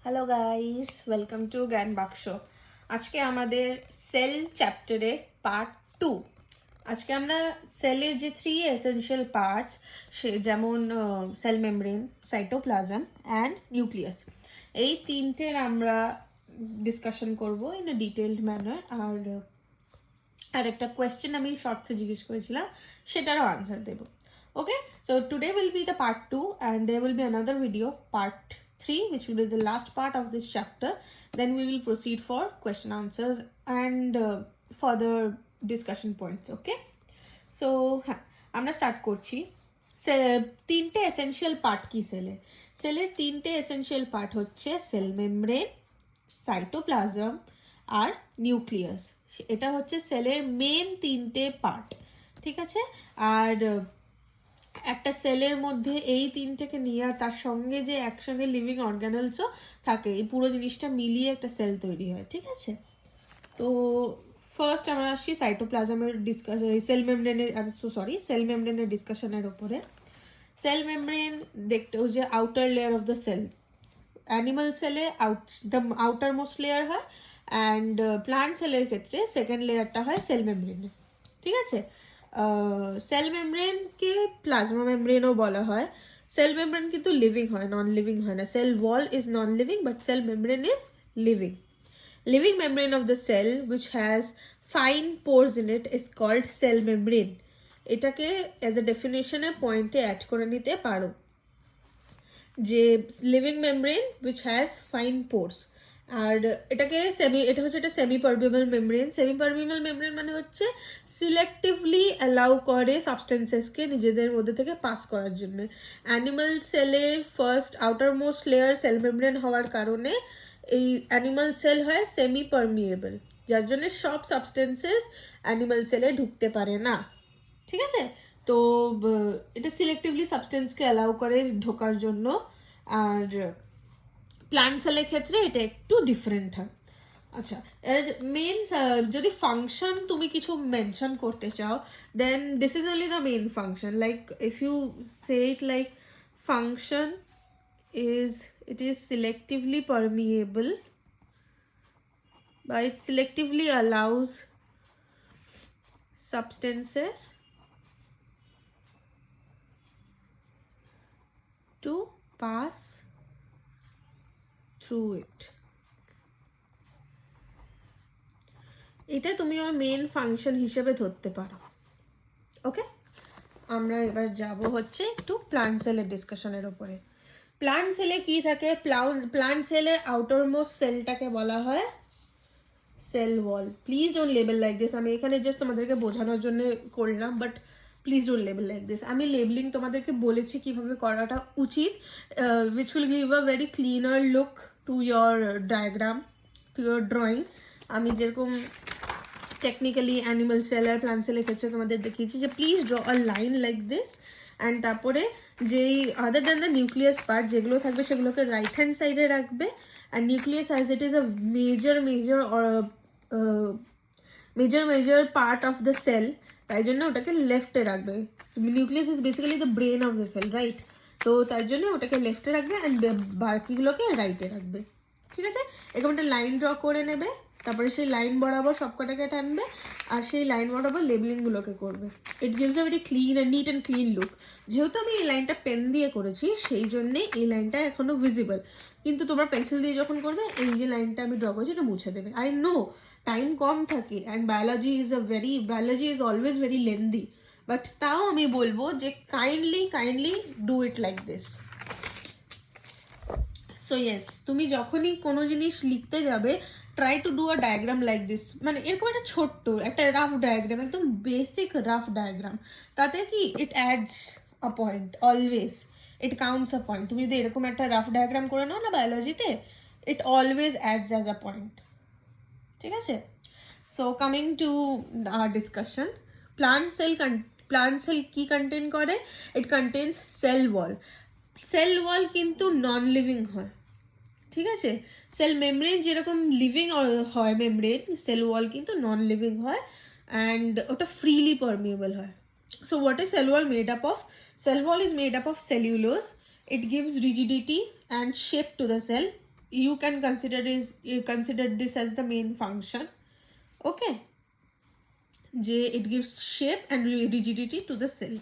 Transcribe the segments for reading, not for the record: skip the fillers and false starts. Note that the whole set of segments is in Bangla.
হ্যালো গাইস, ওয়েলকাম টু জ্ঞান বাক্স। আজকে আমাদের সেল চ্যাপ্টারের পার্ট 2। আজকে আমরা সেলের যে 3 এসেনশিয়াল পার্টস, সে যেমন cell membrane, cytoplasm and nucleus, এই তিনটের আমরা ডিসকাশন করব ইন এ ডিটেলড ম্যানার। আর একটা কোয়েশ্চেন আমি শর্টসে জিজ্ঞেস করেছিলাম, সেটারও answer Dev. Okay, so today will be the part 2 and there will be another video, part 3, which will be the last part of this chapter. Then we will proceed for question answers and further discussion points. Okay, so আমরা স্টার্ট করছি। তিনটে এসেনশিয়াল পার্ট কি সেলের তিনটে এসেনশিয়াল পার্ট হচ্ছে সেল মেমব্রেন, সাইটোপ্লাজম আর নিউক্লিয়াস। এটা হচ্ছে সেলের মেন তিনটে পার্ট, ঠিক আছে। আর একটা সেলের মধ্যে এই তিনটেকে নিয়ে আর তার সঙ্গে যে একসঙ্গে লিভিং অর্গানেলসও থাকে, এই পুরো জিনিসটা মিলিয়ে একটা সেল তৈরি হয়, ঠিক আছে। তো ফার্স্ট আমরা আসছি সাইটোপ্লাজমের ডিসকাশন, সেল মেমব্রেনের ডিসকাশনের ওপরে। সেল মেমব্রেন দেখতে যে outer layer of the cell, animal সেলে আউটার মোস্ট লেয়ার হয়, অ্যান্ড প্লান্ট সেলের ক্ষেত্রে সেকেন্ড লেয়ারটা হয় সেল মেমব্রেনে, ঠিক আছে। সেল মেমব্রেনকে প্লাজমা মেমব্রেনও বলা হয়। সেল মেমব্রেন কিন্তু লিভিং হয়, নন লিভিং হয় না। Cell wall is non living, but cell membrane is living. Living membrane of the cell which has fine pores in it is called cell membrane. এটাকে as a definition এ পয়েন্টে অ্যাড করে নিতে পারো যে living membrane which has fine pores. আর এটা হচ্ছে একটা semi permeable membrane. Semi permeable membrane মানে হচ্ছে সিলেক্টিভলি অ্যালাউ করে সাবস্টেন্সেসকে নিজেদের মধ্যে থেকে পাস করার জন্য। অ্যানিমাল সেলে first outer most layer cell membrane হওয়ার কারণে এই অ্যানিমাল সেল হয় সেমি পারমিয়েবল, যার জন্য সব সাবস্টেন্সেস অ্যানিমাল সেলে ঢুকতে পারে না, ঠিক আছে। তো এটা সিলেক্টিভলি সাবস্টেন্সকে অ্যালাউ করে ঢোকার জন্য। আর প্লান্ট সেলের ক্ষেত্রে এটা একটু ডিফারেন্ট হয়। আচ্ছা, এর মেন যদি ফাংশন তুমি কিছু মেনশন করতে চাও, then this is only the main function. Like if you say it like function it is selectively permeable, but it selectively allows substances to pass through it. এটা তুমি ওর মেন ফাংশন হিসেবে ধরতে পারো। ওকে, আমরা এবার যাব হচ্ছে একটু প্লান্ট সেলের ডিসকাশনের ওপরে। প্লান্ট সেলে কি থাকে? প্লান্ট সেলের আউটার মোস্ট সেলটাকে বলা হয় cell wall. Please don't label like this. আমি এখানে জাস্ট তোমাদেরকে বোঝানোর জন্য করলাম, but please don't label like this. আমি লেবলিং তোমাদেরকে বলেছি কীভাবে করাটা উচিত, which will give a very cleaner look to your diagram, to your drawing. আমি যেরকম টেকনিক্যালি অ্যানিমাল সেল আর প্লান্ট সেলের ক্ষেত্রে তোমাদের দেখিয়েছি যে please draw a line like this, and তারপরে যেই other than the nucleus part যেগুলো থাকবে সেগুলোকে রাইট হ্যান্ড সাইডে রাখবে। And nucleus as it is a major part of the cell, তাই জন্য ওটাকে লেফটে রাখবে। Nucleus is basically the brain of the cell, right? তো তাই জন্য ওটাকে লেফটে রাখবে অ্যান্ড বাকিগুলোকে রাইটে রাখবে, ঠিক আছে। এরকম একটা লাইন ড্র করে নেবে, তারপরে সেই লাইন বরাবর সবকটাকে টানবে আর সেই লাইন বরাবর লেবেলিংগুলোকে করবে। It gives a very clean and neat and clean look. যেহেতু আমি এই লাইনটা পেন দিয়ে করেছি, সেই জন্যে এই লাইনটা এখনও ভিজিবল, কিন্তু তোমরা পেন্সিল দিয়ে যখন করবে এই যে লাইনটা আমি ড্র করেছি এটা মুছে দেবে। আই নো টাইম কম থাকে and biology is always very lengthy, but তাও আমি বলবো যে kindly do it like this. So yes, তুমি যখনই কোনো জিনিস লিখতে যাবে, try to do a diagram like this. মানে এরকম একটা ছোট্ট একটা রাফ ডায়াগ্রাম, একদম বেসিক রাফ ডায়াগ্রাম। তাতে কি it adds a point, always it counts a point. তুমি যদি এরকম একটা রাফ ডায়াগ্রাম করে নাও না বায়োলজিতে, it always ads as a point, ঠিক আছে। So coming to our discussion, plant cell কি কন্টেন করে? It contains cell wall. Cell wall কিন্তু নন লিভিং হয়, ঠিক আছে। সেল মেমব্রেন যেরকম লিভিং হয় মেমব্রেন, সেল ওয়াল কিন্তু নন লিভিং হয় অ্যান্ড ওটা ফ্রিলি পারমিয়েবল হয়। So what is cell wall made up of? Cell wall is made up of cellulose. It gives rigidity and shape to the cell. you can consider this as the main function. Okay, যে it gives shape and rigidity to the cell.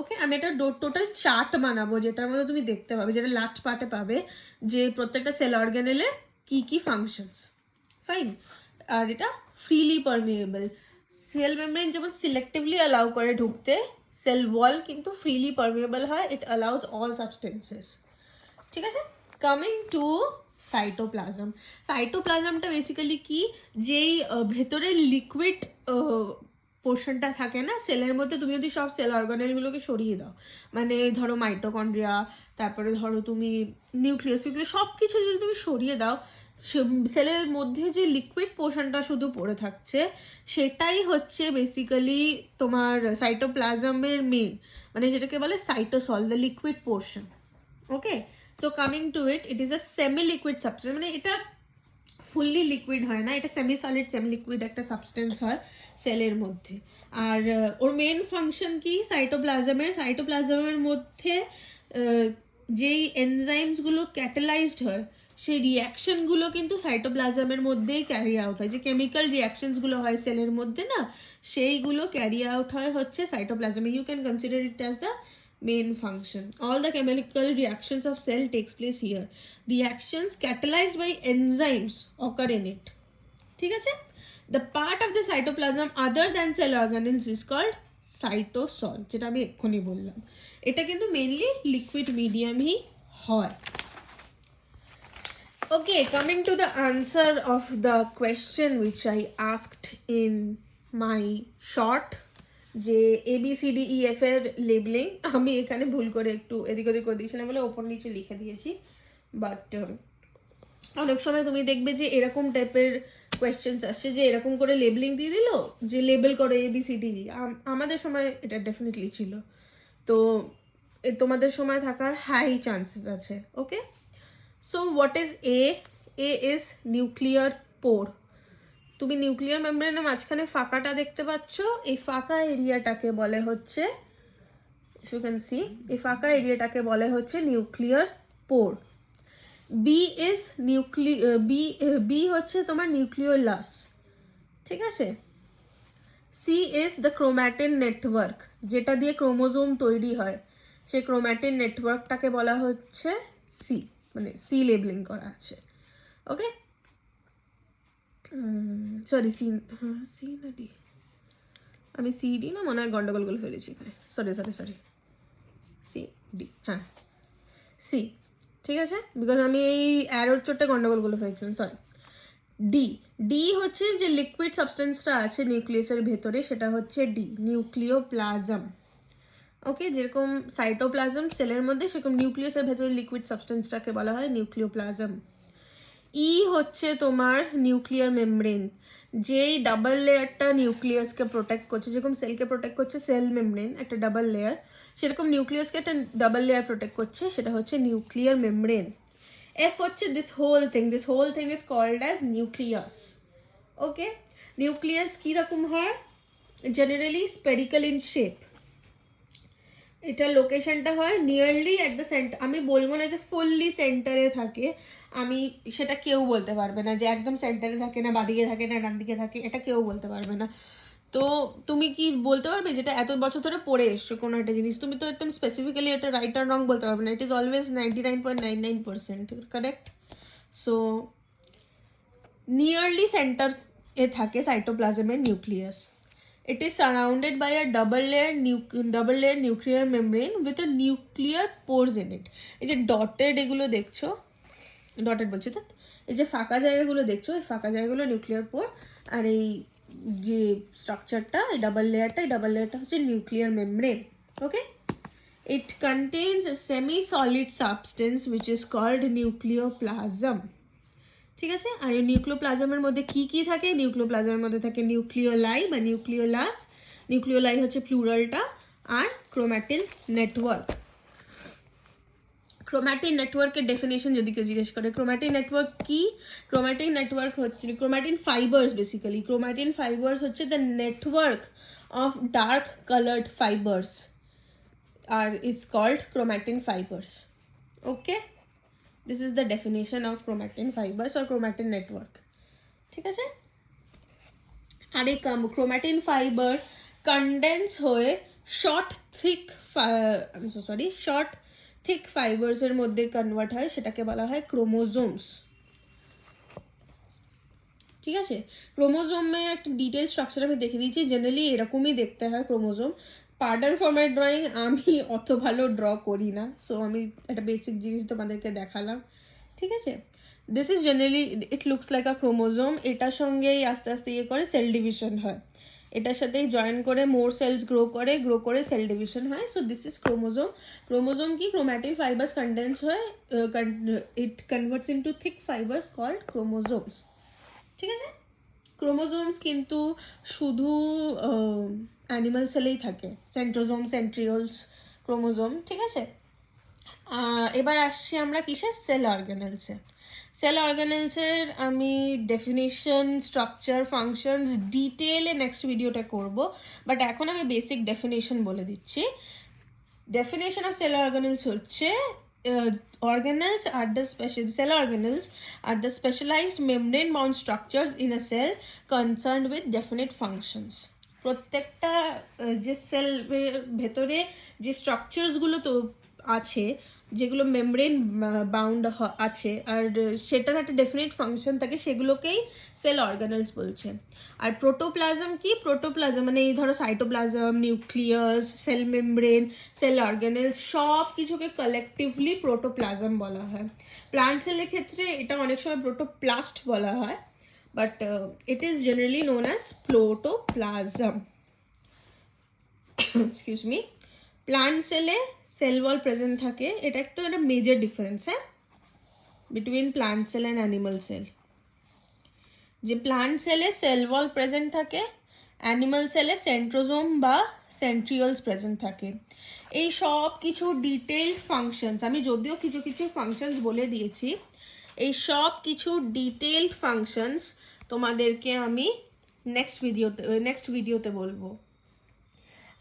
ওকে, আমি একটা টোটাল চার্ট বানাবো যেটার মধ্যে তুমি দেখতে পাবে, যেটা লাস্ট পার্টে পাবে, যে প্রত্যেকটা সেল অর্গানেলে কি কি ফাংশনস। ফাইন। আর এটা ফ্রিলি পারমিয়েবল। সেল মেমব্রেন যেমন সিলেক্টিভলি অ্যালাউ করে ঢুকতে, সেল ওয়াল কিন্তু ফ্রিলি পারমিয়েবল হয়, ইট অ্যালাউজ অল সাবস্টেন্সেস। ঠিক আছে, কামিং টু সাইটোপ্লাজম। সাইটোপ্লাজমটা বেসিক্যালি কি, যেই ভেতরের লিকুইড পোর্শনটা থাকে না সেলের মধ্যে, তুমি যদি সব সেল অর্গানেলগুলোকে সরিয়ে দাও, মানে ধরো মাইটোকন্ড্রিয়া, তারপরে ধরো তুমি নিউক্লিয়াস সব কিছু যদি তুমি সরিয়ে দাও, সেলের মধ্যে যে লিকুইড পোর্শনটা শুধু পড়ে থাকছে, সেটাই হচ্ছে বেসিক্যালি তোমার সাইটোপ্লাজমের মেন, মানে যেটাকে বলে cytosol, the liquid portion. Okay, so coming two it is a semi liquid substance, মানে এটা ফুললি লিকুইড হয় না, এটা সেমি সলিড সেমি লিকুইড একটা সাবস্টেন্স হয় সেলের মধ্যে। আর ওর মেন ফাংশন কি সাইটোপ্লাজমের মধ্যে যেই এনজাইমসগুলো ক্যাটালাইজড হয়, সেই রিয়াকশনগুলো কিন্তু সাইটোপ্লাজমের মধ্যেই ক্যারি আউট হয়। যে কেমিক্যাল রিয়াকশনসগুলো হয় সেলের মধ্যে না, সেইগুলো ক্যারি আউট হয় হচ্ছে সাইটোপ্লাজমে। You can consider it as the main function. All the chemical reactions of cell takes place here. Reactions catalyzed by enzymes occur in it. ঠিক আছে? The part of the cytoplasm other than cell organelles is called cytosol, যেটা আমি এক্ষুনি বললাম। এটা কিন্তু মেইনলি লিকুইড মিডিয়ামই হয়। Okay, coming to the answer of the question which I asked in my short, যে ABCDEF এর লেবলিং আমি এখানে ভুল করে একটু এদিক ওদিক করে দিয়েছিলাম বলে ওপর নিচে লিখে দিয়েছি। বাট অনেক সময় তুমি দেখবে যে এরকম টাইপের কোয়েশ্চেন্স আসছে, যে এরকম করে লেবলিং দিয়ে দিল, যে লেবেল করো ABCD। আমাদের সময় এটা ডেফিনেটলি ছিল, তো তোমাদের সময় থাকার হাই চান্সেস আছে। Okay, so what is a is nuclear pore. তুমি নিউক্লিয়ার মেমব্রেনের মাঝখানে ফাঁকাটা দেখতে পাচ্ছ, এই ফাঁকা এরিয়াটাকে বলে হচ্ছে, ইউ ক্যান সি, এই ফাঁকা এরিয়াটাকে বলে হচ্ছে নিউক্লিয়ার পোর। বি হচ্ছে তোমার নিউক্লিওলাস। ঠিক আছে, C is the chromatin network, যেটা দিয়ে ক্রোমোজোম তৈরি হয়, সেই ক্রোম্যাটিন নেটওয়ার্কটাকে বলা হচ্ছে সি, মানে সি লেবলিং করা আছে। ওকে, সরি সি, হ্যাঁ সি না ডি, আমি সি ডি না মনে হয় গন্ডগোল করে ফেলেছি এখানে, সরি সি ডি, হ্যাঁ সি। ঠিক আছে, বিকজ আমি এই অ্যারোর চোটে গন্ডগোল করে ফেলেছিলাম, সরি। ডি হচ্ছে যে লিকুইড সাবস্টেন্সটা আছে নিউক্লিয়াসের ভেতরে, সেটা হচ্ছে ডি, নিউক্লিওপ্লাজম। ওকে, যেরকম সাইটোপ্লাজম সেলের মধ্যে, সেরকম নিউক্লিয়াসের ভেতরে লিকুইড সাবস্টেন্সটাকে বলা হয় নিউক্লিওপ্লাজম। ই হচ্ছে তোমার নিউক্লিয়ার মেমব্রেন, যেই ডাবল লেয়ারটা নিউক্লিয়াসকে প্রোটেক্ট করছে, যেরকম সেলকে প্রোটেক্ট করছে সেল মেমব্রেন একটা ডাবল লেয়ার, সেরকম নিউক্লিয়াসকে একটা ডাবল লেয়ার প্রোটেক্ট করছে, সেটা হচ্ছে নিউক্লিয়ার মেমব্রেন। এফ হচ্ছে this whole thing is called as nucleus. Okay, nucleus কীরকম হয়, জেনারেলি স্পেরিক্যাল ইন শেপ। এটার লোকেশনটা হয় নিয়ারলি অ্যাট দ্য সেন্টার। আমি বলবো না যে ফুললি সেন্টারে থাকে, আমি সেটা কেউ বলতে পারবে না যে একদম সেন্টারে থাকে না, বাদিকে থাকে না ডান দিকে থাকে, এটা কেউ বলতে পারবে না। তো তুমি কি বলতে পারবে যেটা এত বছর ধরে পড়ে এসছো কোনো একটা জিনিস, তুমি তো একদম স্পেসিফিক্যালি এটা রাইট আর রং বলতে পারবে না। It is always 99.99% correct. So nearly center এ থাকে সাইটোপ্লাজমের nucleus. It is surrounded by a double layer nuclear membrane with a nuclear pores in it. এই যে ডটেড এগুলো দেখছো, ডটেড বলছি তো, এই যে ফাঁকা জায়গাগুলো দেখছো, এই ফাঁকা জায়গাগুলো নিউক্লিয়ার পোর। আর এই যে স্ট্রাকচারটা, এই ডাবল লেয়ারটা হচ্ছে nuclear membrane. Okay, it contains a semi-solid substance which is called nucleoplasm. ঠিক আছে, আর এই নিউক্লিওপ্লাজমের মধ্যে কি কি থাকে, নিউক্লিওপ্লাজমের মধ্যে থাকে নিউক্লিওলাই বা নিউক্লিওলাস, নিউক্লিওলাই হচ্ছে প্লুরালটা, আর ক্রোম্যাটিন নেটওয়ার্ক। ক্রোম্যাটিন নেটওয়ার্কের ডেফিনেশন যদি কেউ জিজ্ঞেস করে, ক্রোম্যাটিন নেটওয়ার্ক কি, ক্রোম্যাটিন নেটওয়ার্ক হচ্ছে chromatin fibres, basically chromatin fibres হচ্ছে the network of dark coloured fibres are is called chromatin fibres. Okay, this is the definition of chromatin fibres or chromatin network. ঠিক আছে, আর এই ক্রোম্যাটিন ফাইবার কন্ডেন্স হয়ে শর্ট থিক ফাইবার্সের মধ্যে কনভার্ট হয়, সেটাকে বলা হয় ক্রোমোজোমস। ঠিক আছে, ক্রোমোজোমে একটা ডিটেল স্ট্রাকচার আমি দেখে দিয়েছি, জেনারেলি এরকমই দেখতে হয় chromosome. Pardon for my drawing, আমি অত ভালো ড্র করি না, সো আমি একটা বেসিক জিনিস তোমাদেরকে দেখালাম। ঠিক আছে, this is generally it looks like a chromosome. এটার সঙ্গেই আস্তে আস্তে করে সেল ডিভিশন হয়, এটার সাথেই জয়েন করে মোর সেলস গ্রো করে সেল ডিভিশন হয়। So this is chromosome. Chromosome কি, ক্রোম্যাটিন ফাইবার্স কন্ডেন্স হয়, it converts into thick fibres called chromosomes. ঠিক আছে, ক্রোমোজোমস কিন্তু শুধু অ্যানিমাল সেলেই থাকে, সেন্ট্রোজোম, সেন্ট্রিওলস, ক্রোমোজোম। ঠিক আছে, এবার আসছি আমরা কিসের, সেল অর্গানেলসে। সেল অর্গানেলসের আমি ডেফিনিশন, স্ট্রাকচার, ফাংশনস ডিটেলে নেক্সট ভিডিওটা করব, বাট এখন আমি বেসিক ডেফিনেশন বলে দিচ্ছি। Definition of cell organelles হচ্ছে organelles are the cell organelles are the specialized membrane bound structures in a cell concerned with definite functions. প্রত্যেকটা যে সেল ভেতরে যে স্ট্রাকচারসগুলো তো আছে, যেগুলো মেমব্রেন বাউন্ড আছে আর সেটার একটা ডেফিনিট ফাংশন থাকে, সেগুলোকেই সেল অর্গানেলস বলছে। আর প্রোটোপ্লাজম কি, প্রোটোপ্লাজম মানে এই ধরো cytoplasm, nucleus, cell membrane, cell organelles সব কিছুকে কালেকটিভলি প্রোটোপ্লাজম বলা হয়। প্লান্ট সেলের ক্ষেত্রে এটা অনেক সময় প্রোটোপ্লাস্ট বলা হয়, but it is generally known as protoplasm. Excuse me. Plant সেলে সেল ওয়াল প্রেজেন্ট থাকে, এটা একটা মেজর ডিফারেন্স, হ্যাঁ, between plant cell and animal cell. যে প্লান্ট সেলে সেল ওয়াল প্রেজেন্ট থাকে, অ্যানিমাল সেলে সেন্ট্রোজোম বা সেন্ট্রিওলস প্রেজেন্ট থাকে। এই সব কিছু ডিটেইলড ফাংশনস, আমি যদিও কিছু কিছু ফাংশনস বলে দিয়েছি, এই সব কিছু ডিটেইলড ফাংশনস তোমাদেরকে আমি নেক্সট ভিডিওতে বলবো।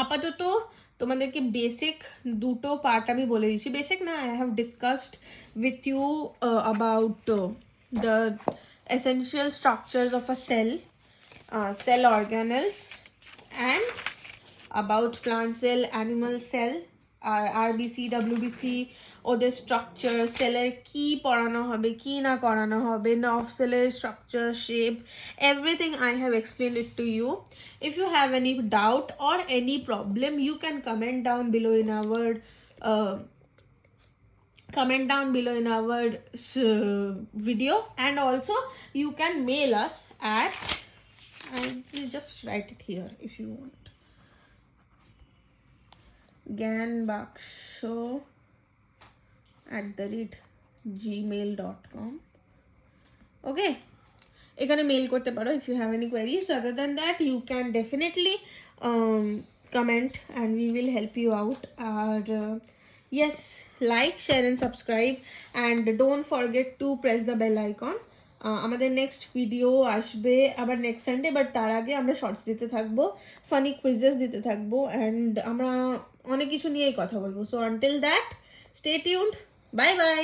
আপাতত তোমাদেরকে বেসিক দুটো পার্ট আমি বলে দিচ্ছি, বেসিক না, I have discussed with you about the essential structures of a cell, cell organelles, and about plant cell, animal cell, RBC, WBC, ওদের স্ট্রাকচার, সেলের কি পড়ানো হবে কি না করানো হবে, নার্ভ সেলের structure, shape, everything I have explained it to you. If you have any doubt or any problem, you can comment down below in our video, and also you can mail us at, and you just write it here if you want, gyanbaksho@gmail.com. okay, এখানে মেল করতে পারো if you have any queries. Other than that, you can definitely comment and we will help you out. Yes, like, share and subscribe, and don't forget to press the bell icon. আমাদের নেক্সট ভিডিও আসবে আবার নেক্সট সানডে, বাট তার আগে আমরা শর্টস দিতে থাকবো, ফানি কুইজেস দিতে থাকবো, অ্যান্ড আমরা অনেক কিছু নিয়েই কথা বলবো। So until that, stay tuned, bye bye.